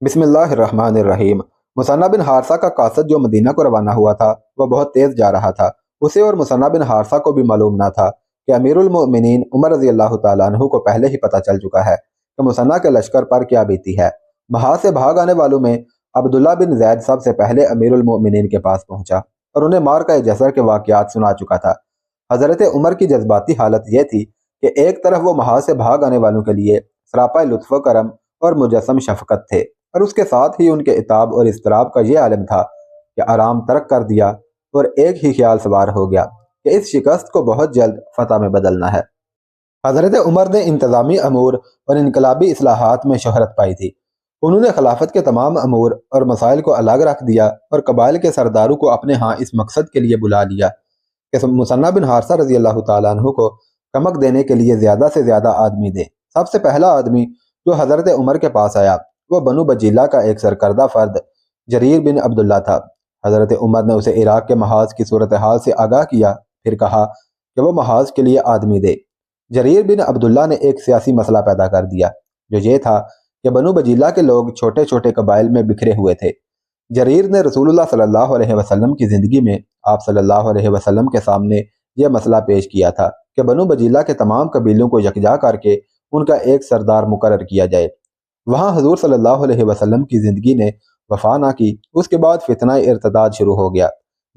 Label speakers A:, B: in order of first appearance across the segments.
A: بسم اللہ الرحمن الرحیم۔ مثنہ بن حارثہ کا قاصد جو مدینہ کو روانہ ہوا تھا وہ بہت تیز جا رہا تھا۔ اسے اور مثنہ بن حارثہ کو بھی معلوم نہ تھا کہ امیر المؤمنین عمر رضی اللہ تعالیٰ عنہ کو پہلے ہی پتہ چل چکا ہے کہ مثنہ کے لشکر پر کیا بیتی ہے۔ محاذ سے بھاگ آنے والوں میں عبداللہ بن زید سب سے پہلے امیر المؤمنین کے پاس پہنچا اور انہیں معرکہ جسر کے واقعات سنا چکا تھا۔ حضرت عمر کی جذباتی حالت یہ تھی کہ ایک طرف وہ محاذ سے بھاگ آنے والوں کے لیے سراپا لطف و کرم اور مجسم شفقت تھے، اور اس کے ساتھ ہی ان کے عتاب اور اضطراب کا یہ عالم تھا کہ آرام ترک کر دیا اور ایک ہی خیال سوار ہو گیا کہ اس شکست کو بہت جلد فتح میں بدلنا ہے۔ حضرت عمر نے انتظامی امور اور انقلابی اصلاحات میں شہرت پائی تھی۔ انہوں نے خلافت کے تمام امور اور مسائل کو الگ رکھ دیا اور قبائل کے سرداروں کو اپنے ہاں اس مقصد کے لیے بلا لیا کہ مثنہ بن حارثہ رضی اللہ تعالیٰ عنہ کو کمک دینے کے لیے زیادہ سے زیادہ آدمی دیں۔ سب سے پہلا آدمی جو حضرت عمر کے پاس آیا وہ بنو بجیلہ کا ایک سرکردہ فرد جریر بن عبداللہ تھا۔ حضرت عمر نے اسے عراق کے محاذ کی صورتحال سے آگاہ کیا، پھر کہا کہ وہ محاذ کے لیے آدمی دے۔ جریر بن عبداللہ نے ایک سیاسی مسئلہ پیدا کر دیا جو یہ تھا کہ بنو بجیلہ کے لوگ چھوٹے چھوٹے قبائل میں بکھرے ہوئے تھے۔ جریر نے رسول اللہ صلی اللہ علیہ وسلم کی زندگی میں آپ صلی اللہ علیہ وسلم کے سامنے یہ مسئلہ پیش کیا تھا کہ بنو بجیلہ کے تمام قبیلوں کو یکجا کر کے ان کا ایک سردار مقرر کیا جائے۔ وہاں حضور صلی اللہ علیہ وسلم کی زندگی نے وفا نہ کی۔ اس کے بعد فتنہ ارتداد شروع ہو گیا۔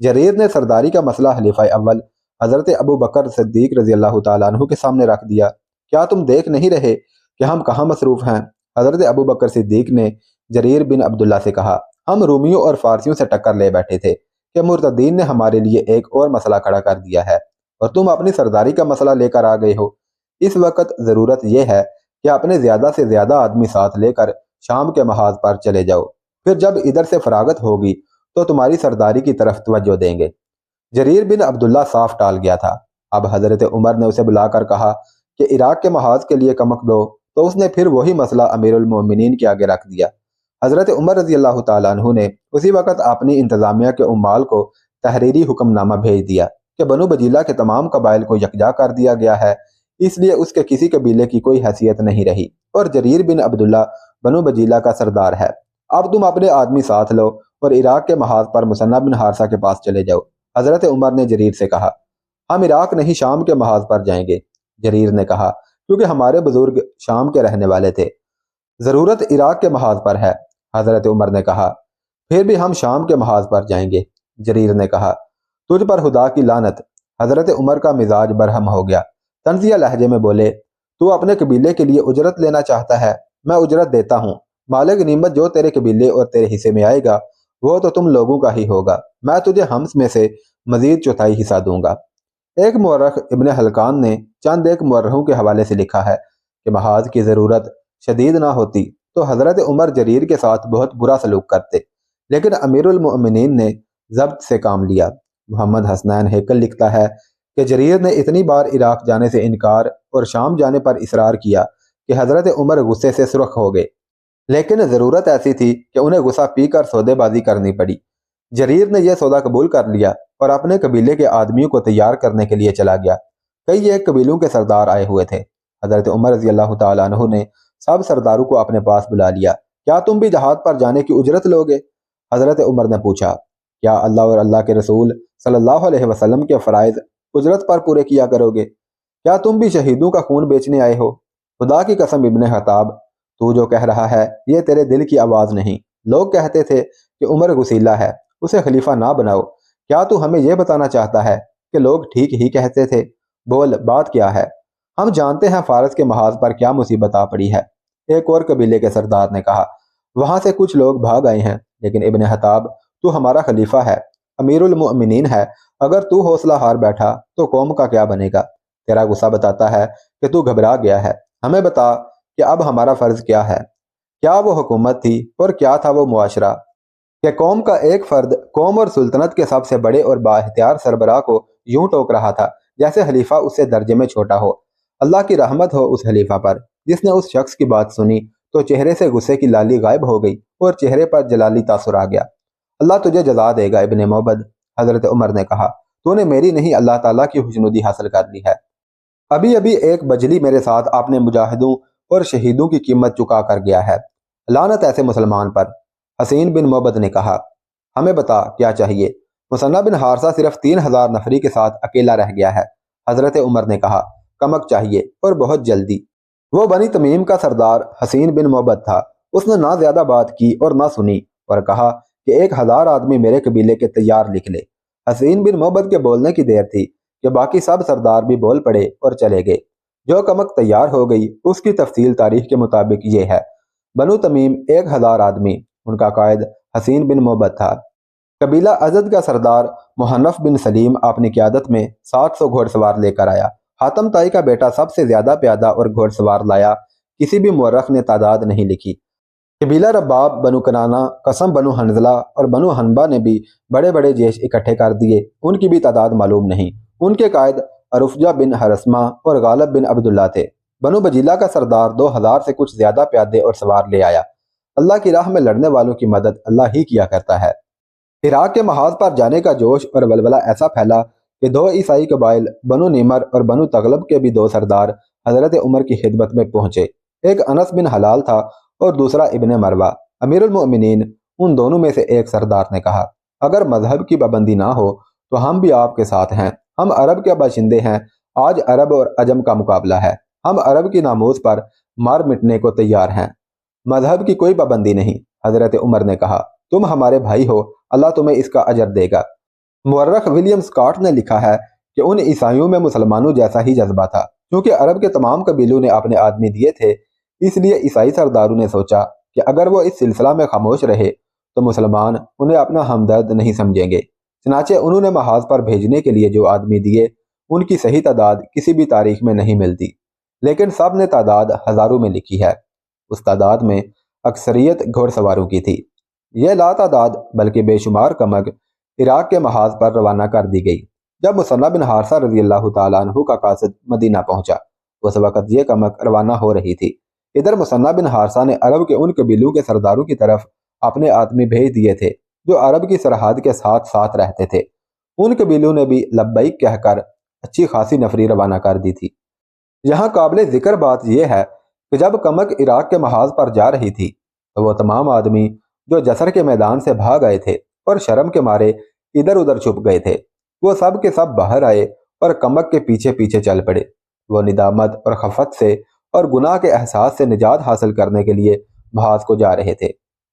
A: جریر نے سرداری کا مسئلہ خلیفہ اول حضرت ابو بکر صدیق رضی اللہ تعالیٰ عنہ کے سامنے رکھ دیا۔ کیا تم دیکھ نہیں رہے کہ ہم کہاں مصروف ہیں؟ حضرت ابو بکر صدیق نے جریر بن عبداللہ سے کہا، ہم رومیوں اور فارسیوں سے ٹکر لے بیٹھے تھے کہ مرتدین نے ہمارے لیے ایک اور مسئلہ کھڑا کر دیا ہے اور تم اپنی سرداری کا مسئلہ لے کر آ گئے ہو۔ اس وقت ضرورت یہ ہے کہ اپنے زیادہ سے زیادہ آدمی ساتھ لے کر شام کے محاذ پر چلے جاؤ، پھر جب ادھر سے فراغت ہوگی تو تمہاری سرداری کی طرف توجہ دیں گے۔ جریر بن عبداللہ صاف ٹال گیا تھا۔ اب حضرت عمر نے اسے بلا کر کہا کہ عراق کے محاذ کے لیے کمک دو، تو اس نے پھر وہی مسئلہ امیر المؤمنین کے آگے رکھ دیا۔ حضرت عمر رضی اللہ تعالیٰ عنہ نے اسی وقت اپنی انتظامیہ کے عمال کو تحریری حکم نامہ بھیج دیا کہ بنو بجیلہ کے تمام قبائل کو یکجا کر دیا گیا ہے، اس لیے اس کے کسی قبیلے کی کوئی حیثیت نہیں رہی اور جریر بن عبداللہ بنو بجیلہ کا سردار ہے۔ اب تم اپنے آدمی ساتھ لو اور عراق کے محاذ پر مثنہ بن حارثہ کے پاس چلے جاؤ۔ حضرت عمر نے جریر سے کہا، ہم عراق نہیں شام کے محاذ پر جائیں گے۔ جریر نے کہا، کیونکہ ہمارے بزرگ شام کے رہنے والے تھے، ضرورت عراق کے محاذ پر ہے۔ حضرت عمر نے کہا، پھر بھی ہم شام کے محاذ پر جائیں گے۔ جریر نے کہا، تجھ پر خدا کی لعنت۔ حضرت عمر کا مزاج برہم ہو گیا۔ طنزیہ لہجے میں بولے، تو اپنے قبیلے کے لیے اجرت لینا چاہتا ہے؟ میں اجرت دیتا ہوں۔ مال غنیمت جو تیرے قبیلے اور تیرے حصے میں آئے گا وہ تو تم لوگوں کا ہی ہوگا، میں تجھے ہمس میں سے مزید چوتھائی حصہ دوں گا۔ ایک مورخ ابن حلقان نے چند ایک مورخوں کے حوالے سے لکھا ہے کہ محاذ کی ضرورت شدید نہ ہوتی تو حضرت عمر جریر کے ساتھ بہت برا سلوک کرتے، لیکن امیر المؤمنین نے ضبط سے کام لیا۔ محمد حسنین ہیکل لکھتا ہے کہ جریر نے اتنی بار عراق جانے سے انکار اور شام جانے پر اصرار کیا کہ حضرت عمر غصے سے سرخ ہو گئے، لیکن ضرورت ایسی تھی کہ انہیں غصہ پی کر سودے بازی کرنی پڑی۔ جریر نے یہ سودا قبول کر لیا اور اپنے قبیلے کے آدمیوں کو تیار کرنے کے لیے چلا گیا۔ کئی ایک قبیلوں کے سردار آئے ہوئے تھے۔ حضرت عمر رضی اللہ تعالیٰ عنہ نے سب سرداروں کو اپنے پاس بلا لیا۔ کیا تم بھی جہاد پر جانے کی اجرت لوگے؟ حضرت عمر نے پوچھا، کیا اللہ اور اللہ کے رسول صلی اللہ علیہ وسلم کے فرائض اجرت پر پورے کیا کرو گے؟ کیا تم بھی شہیدوں کا خون بیچنے آئے ہو؟ خدا کی قسم ابن خطاب، تو جو کہہ رہا ہے یہ تیرے دل کی آواز نہیں۔ لوگ کہتے تھے کہ عمر غسیلہ ہے، اسے خلیفہ نہ بناؤ۔ کیا تو ہمیں یہ بتانا چاہتا ہے کہ لوگ ٹھیک ہی کہتے تھے؟ بول، بات کیا ہے؟ ہم جانتے ہیں فارس کے محاذ پر کیا مصیبت آ پڑی ہے۔ ایک اور قبیلے کے سردار نے کہا، وہاں سے کچھ لوگ بھاگ آئے ہیں، لیکن ابن خطاب تو ہمارا خلیفہ ہے، امیر المؤمنین ہے، اگر تو حوصلہ ہار بیٹھا تو قوم کا کیا بنے گا؟ تیرا غصہ بتاتا ہے کہ تو گھبرا گیا ہے۔ ہمیں بتا کہ اب ہمارا فرض کیا ہے؟ کیا وہ حکومت تھی اور کیا تھا وہ معاشرہ کہ قوم کا ایک فرد قوم اور سلطنت کے سب سے بڑے اور با اختیار سربراہ کو یوں ٹوک رہا تھا جیسے خلیفہ اس سے درجے میں چھوٹا ہو۔ اللہ کی رحمت ہو اس خلیفہ پر جس نے اس شخص کی بات سنی تو چہرے سے غصے کی لالی غائب ہو گئی اور چہرے پر جلالی تاثر آ گیا۔ اللہ تجھے جزا دے گا ابن معبد۔ حضرت عمر نے کہا، تو نے میری نہیں اللہ تعالیٰ کی خوشنودی حاصل کر لی ہے۔ ابھی ابھی ایک بجلی میرے ساتھ اپنے مجاہدوں اور شہیدوں کی قیمت چکا کر گیا ہے۔ لعنت ایسے مسلمان پر۔ حسین بن معبد نے کہا، ہمیں بتا کیا چاہیے؟ مثنہ بن حارثہ صرف 3000 نفری کے ساتھ اکیلا رہ گیا ہے۔ حضرت عمر نے کہا، کمک چاہیے اور بہت جلدی۔ وہ بنی تمیم کا سردار حسین بن معبد تھا۔ اس نے نہ زیادہ بات کی اور نہ سنی اور کہا کہ 1000 آدمی میرے قبیلے کے تیار لکھ لے۔ حسین بن معبد کے بولنے کی دیر تھی کہ باقی سب سردار بھی بول پڑے اور چلے گئے۔ جو کمک تیار ہو گئی اس کی تفصیل تاریخ کے مطابق یہ ہے۔ بنو تمیم 1000 آدمی، ان کا قائد حسین بن معبد تھا۔ قبیلہ ازد کا سردار محنف بن سلیم اپنی قیادت میں 700 گھوڑ سوار لے کر آیا۔ حاتم طائی کا بیٹا سب سے زیادہ پیادہ اور گھوڑ سوار لایا، کسی بھی مورخ نے تعداد نہیں لکھی۔ قبیلہ رباب، بنو کنانا، قسم بنو حنزلہ اور بنو حنبہ نے بھی بڑے بڑے جیش اکٹھے کر دیے، ان کی بھی تعداد معلوم نہیں۔ ان کے قائد عرفجہ بن حرسمہ اور غالب بن عبداللہ تھے۔ بنو بجیلہ کا سردار 2000 سے کچھ زیادہ پیادے اور سوار لے آیا۔ اللہ کی راہ میں لڑنے والوں کی مدد اللہ ہی کیا کرتا ہے۔ عراق کے محاذ پر جانے کا جوش اور ولولہ ایسا پھیلا کہ 2 عیسائی قبائل بنو نیمر اور بنو تغلب کے بھی 2 سردار حضرت عمر کی خدمت میں پہنچے۔ ایک انس بن حلال تھا اور دوسرا ابن مروہ۔ امیر المؤمنین ان دونوں میں سے ایک سردار نے کہا، اگر مذہب کی پابندی نہ ہو تو ہم بھی آپ کے ساتھ ہیں۔ ہم عرب کے باشندے ہیں، آج عرب اور عجم کا مقابلہ ہے۔ ہم عرب کی ناموس پر مار مٹنے کو تیار ہیں، مذہب کی کوئی پابندی نہیں۔ حضرت عمر نے کہا، تم ہمارے بھائی ہو، اللہ تمہیں اس کا اجر دے گا۔ مورخ ولیم سکاٹ نے لکھا ہے کہ ان عیسائیوں میں مسلمانوں جیسا ہی جذبہ تھا، کیونکہ عرب کے تمام قبیلوں نے اپنے آدمی دیے تھے، اس لیے عیسائی سرداروں نے سوچا کہ اگر وہ اس سلسلہ میں خاموش رہے تو مسلمان انہیں اپنا ہمدرد نہیں سمجھیں گے۔ چنانچہ انہوں نے محاذ پر بھیجنے کے لیے جو آدمی دیے، ان کی صحیح تعداد کسی بھی تاریخ میں نہیں ملتی، لیکن سب نے تعداد ہزاروں میں لکھی ہے۔ اس تعداد میں اکثریت گھوڑ سواروں کی تھی۔ یہ لا تعداد بلکہ بے شمار کمک عراق کے محاذ پر روانہ کر دی گئی۔ جب مثنہ بن حارثہ رضی اللہ تعالیٰ عنہ کا قاصد مدینہ پہنچا، اس وقت یہ کمک روانہ ہو رہی تھی۔ ادھر مثنہ بن حارثہ نے عرب کے ان قبیلوں کے سرداروں کی طرف اپنے آدمی بھیج دیے تھے جو عرب کی سرحد کے ساتھ ساتھ رہتے تھے۔ ان قبیلوں نے بھی لبیک کہہ کر اچھی خاصی نفری روانہ کر دی تھی۔ یہاں قابل ذکر بات یہ ہے کہ جب کمک عراق کے محاذ پر جا رہی تھی تو وہ تمام آدمی جو جسر کے میدان سے بھاگ آئے تھے اور شرم کے مارے ادھر ادھر چھپ گئے تھے، وہ سب کے سب باہر آئے اور کمک کے پیچھے پیچھے چل پڑے۔ وہ ندامت اور خفت سے اور گناہ کے احساس سے نجات حاصل کرنے کے لیے محاذ کو جا رہے تھے۔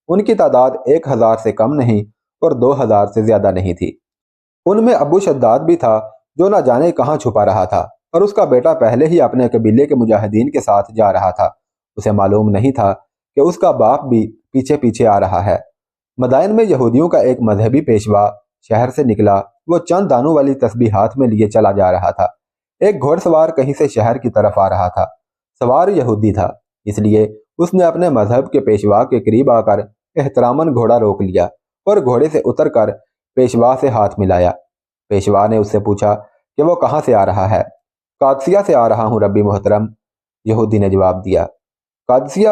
A: ان کی تعداد 1000 سے کم نہیں اور 2000 سے زیادہ نہیں تھی۔ ان میں ابو شداد بھی تھا جو نہ جانے کہاں چھپا رہا تھا، اور اس کا بیٹا پہلے ہی اپنے قبیلے کے مجاہدین کے ساتھ جا رہا تھا۔ اسے معلوم نہیں تھا کہ اس کا باپ بھی پیچھے پیچھے آ رہا ہے۔ مدائن میں یہودیوں کا ایک مذہبی پیشوا شہر سے نکلا۔ وہ چند دانوں والی تسبیح ہاتھ میں لیے چلا جا رہا تھا۔ ایک گھوڑ سوار کہیں سے شہر کی طرف آ رہا تھا۔ سوار یہودی تھا، اس لیے اس نے اپنے مذہب کے پیشوا کے قریب آ کر احتراماً گھوڑا روک لیا اور گھوڑے سے اتر کر پیشوا سے ہاتھ ملایا۔ پیشوا نے اس سے پوچھا کہ وہ کہاں سے آ رہا ہے۔ قادسیہ سے آ رہا ہوں ربی محترم، یہودی نے جواب دیا۔ قادسیہ؟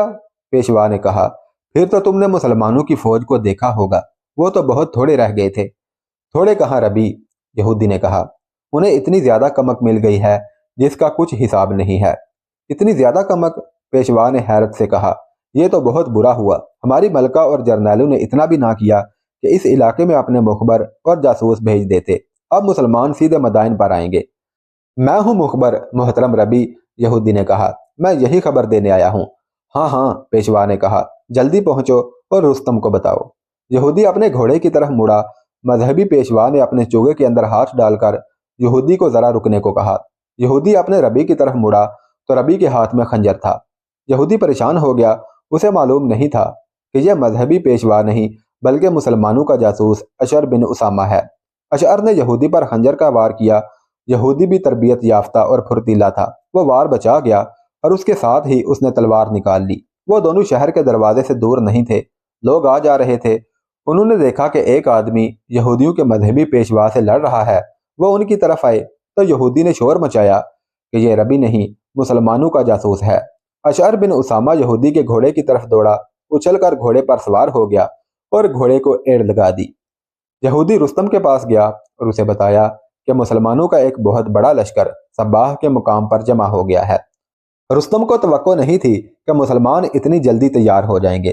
A: پیشوا نے کہا، پھر تو تم نے مسلمانوں کی فوج کو دیکھا ہوگا، وہ تو بہت تھوڑے رہ گئے تھے۔ تھوڑے کہاں ربی، یہودی نے کہا، انہیں اتنی زیادہ کمک مل گئی ہے جس کا کچھ حساب نہیں ہے۔ اتنی زیادہ کمک؟ پیشوا نے حیرت سے کہا، یہ تو بہت برا ہوا۔ ہماری ملکہ اور جرنیلوں نے اتنا بھی نہ کیا کہ اس علاقے میں اپنے مخبر اور جاسوس بھیج دیتے۔ اب مسلمان سیدھے مدائن پر آئیں گے۔ میں ہوں مخبر محترم ربی، یہودی نے کہا، میں یہی خبر دینے آیا ہوں۔ ہاں ہاں، پیشوا نے کہا، جلدی پہنچو اور رستم کو بتاؤ۔ یہودی اپنے گھوڑے کی طرف مڑا۔ مذہبی پیشوا نے اپنے چوگے کے اندر ہاتھ ڈال کر یہودی کو ذرا رکنے کو کہا۔ یہودی اپنے ربی کی طرف مڑا تو ربی کے ہاتھ میں خنجر تھا۔ یہودی پریشان ہو گیا، اسے معلوم نہیں تھا کہ یہ مذہبی پیشوا نہیں بلکہ مسلمانوں کا جاسوس اشعر بن اسامہ ہے۔ اشعر نے یہودی پر خنجر کا وار کیا۔ یہودی بھی تربیت یافتہ اور پھرتیلا تھا، وہ وار بچا گیا اور اس کے ساتھ ہی اس نے تلوار نکال لی۔ وہ دونوں شہر کے دروازے سے دور نہیں تھے، لوگ آ جا رہے تھے۔ انہوں نے دیکھا کہ ایک آدمی یہودیوں کے مذہبی پیشوا سے لڑ رہا ہے۔ وہ ان کی طرف آئے تو یہودی نے شور مچایا کہ یہ ربی نہیں، مسلمانوں کا جاسوس ہے۔ اشعر بن اسامہ یہودی کے گھوڑے کی طرف دوڑا، اچھل کر گھوڑے پر سوار ہو گیا اور گھوڑے کو ایڑ لگا دی۔ یہودی رستم کے پاس گیا اور اسے بتایا کہ مسلمانوں کا ایک بہت بڑا لشکر صباح کے مقام پر جمع ہو گیا ہے۔ رستم کو توقع نہیں تھی کہ مسلمان اتنی جلدی تیار ہو جائیں گے۔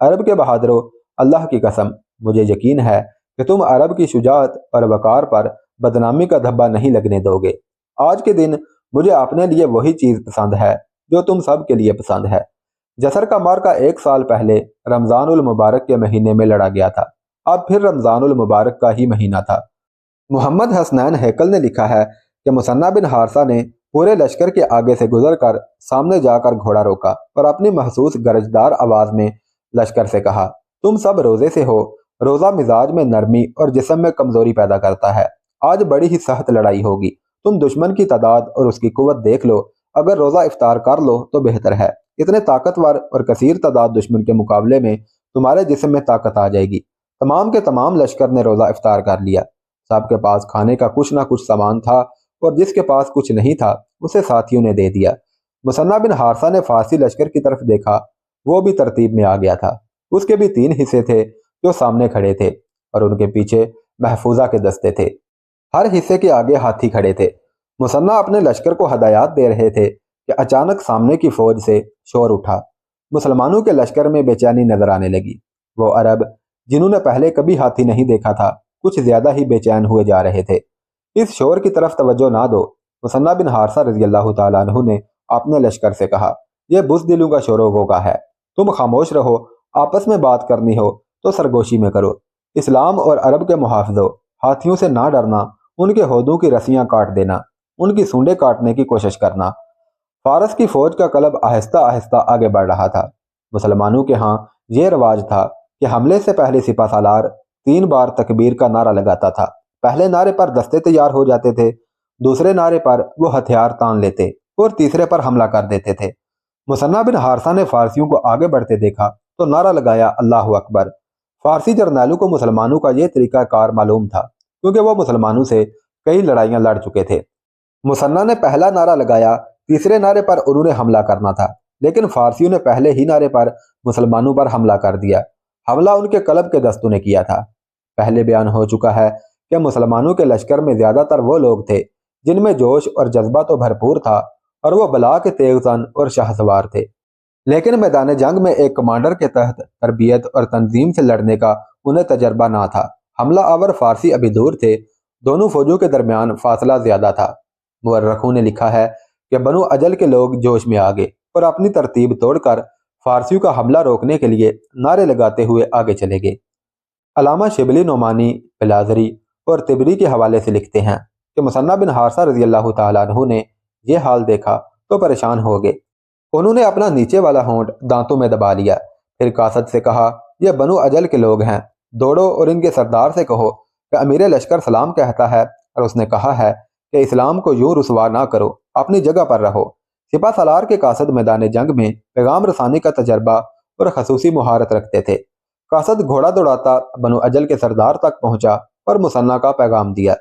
A: عرب کے بہادروں، اللہ کی قسم مجھے یقین ہے کہ تم عرب کی شجاعت اور وقار پر بدنامی کا دھبا نہیں لگنے دو گے۔ آج کے دن مجھے اپنے لیے وہی چیز پسند ہے جو تم سب کے لیے پسند ہے۔ جسر کا معرکہ 1 سال پہلے رمضان المبارک کے مہینے میں لڑا گیا تھا۔ اب پھر رمضان المبارک کا ہی مہینہ تھا۔ محمد حسنین ہیکل نے لکھا ہے کہ مثنہ بن حارثہ نے پورے لشکر کے آگے سے گزر کر سامنے جا کر گھوڑا روکا اور اپنی محسوس گرجدار آواز میں لشکر سے کہا، تم سب روزے سے ہو۔ روزہ مزاج میں نرمی اور جسم میں کمزوری پیدا کرتا ہے۔ آج بڑی ہی سخت لڑائی ہوگی۔ تم دشمن کی تعداد اور اس کی قوت دیکھ لو۔ اگر روزہ افطار کر لو تو بہتر ہے۔ اتنے طاقتور اور کثیر تعداد دشمن کے مقابلے میں تمہارے جسم میں طاقت آ جائے گی۔ تمام کے تمام لشکر نے روزہ افطار کر لیا۔ سب کے پاس کھانے کا کچھ نہ کچھ سامان تھا اور جس کے پاس کچھ نہیں تھا اسے ساتھیوں نے دے دیا۔ مثنہ بن حارثہ نے فارسی لشکر کی طرف دیکھا، وہ بھی ترتیب میں آ گیا تھا۔ اس کے بھی 3 حصے تھے جو سامنے کھڑے تھے اور ان کے پیچھے محفوظہ کے دستے تھے۔ ہر حصے کے آگے ہاتھی کھڑے تھے۔ مثنہ اپنے لشکر کو ہدایات دے رہے تھے کہ اچانک سامنے کی فوج سے شور اٹھا۔ مسلمانوں کے لشکر میں بے چینی نظر آنے لگی۔ وہ عرب جنہوں نے پہلے کبھی ہاتھی نہیں دیکھا تھا کچھ زیادہ ہی بے چین ہوئے جا رہے تھے۔ اس شور کی طرف توجہ نہ دو، مثنہ بن حارثہ رضی اللہ تعالیٰ عنہ نے اپنے لشکر سے کہا، یہ بزدلوں کا شور و غوغا ہے۔ تم خاموش رہو۔ آپس میں بات کرنی ہو تو سرگوشی میں کرو۔ اسلام اور عرب کے محافظوں، ہاتھیوں سے نہ ڈرنا، ان کے ہودوں کی رسیاں کاٹ دینا، ان کی سونڈیں کاٹنے کی کوشش کرنا۔ فارس کی فوج کا قلب آہستہ آہستہ آگے بڑھ رہا تھا۔ مسلمانوں کے ہاں یہ رواج تھا کہ حملے سے پہلے سپہ سالار 3 بار تکبیر کا نعرہ لگاتا تھا۔ پہلے نعرے پر دستے تیار ہو جاتے تھے، دوسرے نعرے پر وہ ہتھیار تان لیتے اور تیسرے پر حملہ کر دیتے تھے۔ مثنہ بن حارثہ نے فارسیوں کو آگے بڑھتے دیکھا تو نعرہ لگایا، اللہ اکبر۔ فارسی جرنیلوں کو مسلمانوں کا یہ طریقہ کار معلوم تھا کیونکہ وہ مسلمانوں سے کئی لڑائیاں لڑ چکے تھے۔ مثنہ نے پہلا نعرہ لگایا، تیسرے نعرے پر انہوں نے حملہ کرنا تھا، لیکن فارسیوں نے پہلے ہی نعرے پر مسلمانوں پر حملہ کر دیا۔ حملہ ان کے قلب کے دستوں نے کیا تھا۔ پہلے بیان ہو چکا ہے کہ مسلمانوں کے لشکر میں زیادہ تر وہ لوگ تھے جن میں جوش اور جذبہ تو بھرپور تھا اور وہ بلا کے تیز تن اور شاہ سوار تھے، لیکن میدان جنگ میں ایک کمانڈر کے تحت تربیت اور تنظیم سے لڑنے کا انہیں تجربہ نہ تھا۔ حملہ آور فارسی ابھی دور تھے، دونوں فوجوں کے درمیان فاصلہ زیادہ تھا۔ مورخوں نے لکھا ہے کہ بنو اجل کے لوگ جوش میں آ گئے اور اپنی ترتیب توڑ کر فارسیوں کا حملہ روکنے کے لیے نعرے لگاتے ہوئے آگے چلے گئے۔ علامہ شبلی نعمانی بلازری اور تبری کے حوالے سے لکھتے ہیں کہ مثنہ بن حارثہ رضی اللہ تعالیٰ عنہ نے یہ حال دیکھا تو پریشان ہو گئے۔ انہوں نے اپنا نیچے والا ہونٹ دانتوں میں دبا لیا، پھر قاصد سے کہا، یہ بنو اجل کے لوگ ہیں، دوڑو اور ان کے سردار سے کہو کہ امیر لشکر سلام کہتا ہے اور اس نے کہا ہے کہ اسلام کو یوں رسوا نہ کرو، اپنی جگہ پر رہو۔ سپہ سالار کے قاصد میدان جنگ میں پیغام رسانی کا تجربہ اور خصوصی مہارت رکھتے تھے۔ قاصد گھوڑا دوڑاتا بنو اجل کے سردار تک پہنچا اور مثنہ کا پیغام دیا۔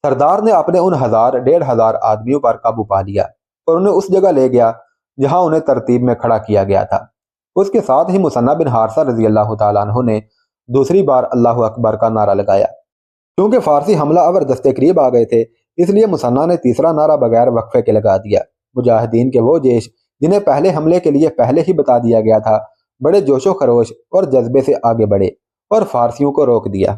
A: سردار نے اپنے ان 1000-1500 آدمیوں پر قابو پا لیا اور انہیں اس جگہ لے گیا جہاں انہیں ترتیب میں کھڑا کیا گیا تھا۔ اس کے ساتھ ہی مثنہ بن حارثہ رضی اللہ تعالیٰ عنہ نے دوسری بار اللہ اکبر کا نعرہ لگایا۔ کیونکہ فارسی حملہ آور دستے قریب آ گئے تھے، اس لیے مثنہ نے تیسرا نعرہ بغیر وقفے کے لگا دیا۔ مجاہدین کے وہ جیش جنہیں پہلے حملے کے لیے پہلے ہی بتا دیا گیا تھا، بڑے جوش و خروش اور جذبے سے آگے بڑھے اور فارسیوں کو روک دیا۔